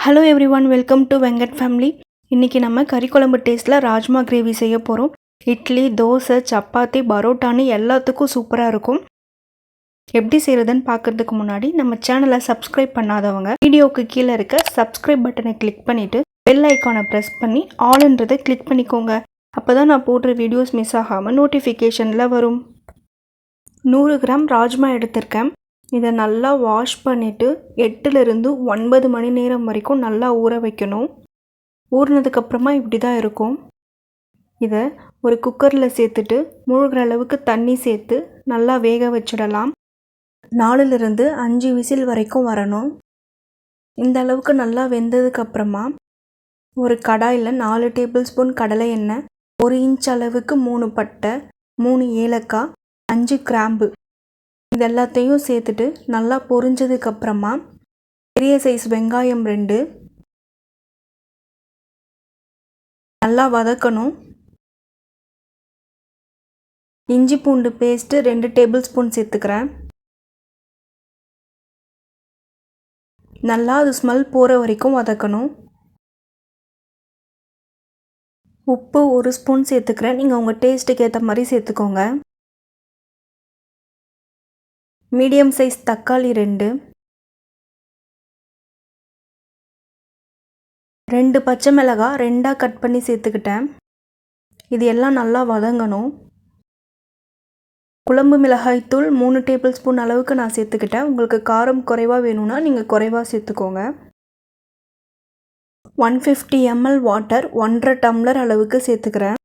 Hello everyone, welcome to Venkat family. இன்றைக்கி நம்ம கறி குழம்பு டேஸ்ட்டில் ராஜ்மா கிரேவி செய்ய போகிறோம். இட்லி, தோசை, சப்பாத்தி, பரோட்டான்னு எல்லாத்துக்கும் சூப்பராக இருக்கும். எப்படி செய்கிறதுன்னு பார்க்குறதுக்கு முன்னாடி நம்ம சேனலை சப்ஸ்கிரைப் பண்ணாதவங்க வீடியோவுக்கு கீழே இருக்க சப்ஸ்கிரைப் பட்டனை கிளிக் பண்ணிவிட்டு பெல் ஐக்கானை ப்ரெஸ் பண்ணி ஆல்ன்றதை கிளிக் பண்ணிக்கோங்க. அப்போ தான் நான் போடுற வீடியோஸ் மிஸ் ஆகாமல் நோட்டிஃபிகேஷனில் வரும். 100 கிராம் ராஜ்மா எடுத்திருக்கேன். இதை நல்லா வாஷ் பண்ணிவிட்டு 8லிருந்து 9 மணி நேரம் வரைக்கும் நல்லா ஊற வைக்கணும். ஊறினதுக்கப்புறமா இப்படி தான் இருக்கும். இதை ஒரு குக்கரில் சேர்த்துட்டு மூழ்கிற அளவுக்கு தண்ணி சேர்த்து நல்லா வேக வச்சிடலாம். 4லிருந்து 5 விசில் வரைக்கும் வரணும். இந்த அளவுக்கு நல்லா வெந்ததுக்கப்புறமா ஒரு கடாயில் 4 டேபிள் ஸ்பூன் கடலை எண்ணெய், 1 இன்ச் அளவுக்கு 3 பட்டை, 3 ஏலக்காய், 5 கிராம்பு இது எல்லாத்தையும் சேர்த்துட்டு நல்லா பொரிஞ்சதுக்கப்புறமா பெரிய சைஸ் வெங்காயம் 2 நல்லா வதக்கணும். இஞ்சி பூண்டு பேஸ்ட்டு 2 டேபிள் ஸ்பூன் சேர்த்துக்கிறேன். நல்லா அது ஸ்மெல் போகிற வரைக்கும் வதக்கணும். உப்பு 1 ஸ்பூன் சேர்த்துக்கிறேன். நீங்கள் உங்கள் டேஸ்ட்டுக்கு ஏற்ற மாதிரி சேர்த்துக்கோங்க. மீடியம் சைஸ் தக்காளி 2 பச்சை மிளகாய் 2ஆக கட் பண்ணி சேர்த்துக்கிட்டேன். இது எல்லாம் நல்லா வதங்கணும். குழம்பு மிளகாய்த்தூள் 3 டேபிள் ஸ்பூன் அளவுக்கு நான் சேர்த்துக்கிட்டேன். உங்களுக்கு காரம் குறைவாக வேணும்னா நீங்கள் குறைவாக சேர்த்துக்கோங்க. 150 ml வாட்டர் 1.5 டம்ளர் அளவுக்கு சேர்த்துக்கிறேன்.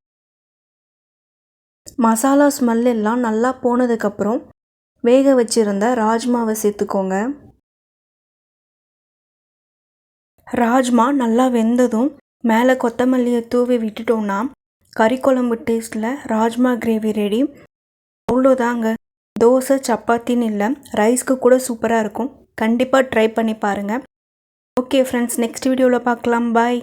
மசாலா ஸ்மெல் எல்லாம் நல்லா போனதுக்கப்புறம் வேக வச்சுருந்த ராஜ்மாவை சேர்த்துக்கோங்க. ராஜ்மா நல்லா வெந்ததும் மேலே கொத்தமல்லியை தூவி விட்டுட்டோம்னா கறி குழம்பு டேஸ்ட்டில் ராஜ்மா கிரேவி ரெடி. அவ்வளோதாங்க. தோசை, சப்பாத்தின்னு இல்லை, ரைஸ்க்கு கூட சூப்பராக இருக்கும். கண்டிப்பாக ட்ரை பண்ணி பாருங்கள். ஓகே ஃப்ரெண்ட்ஸ், நெக்ஸ்ட் வீடியோவில் பார்க்கலாம். பாய்.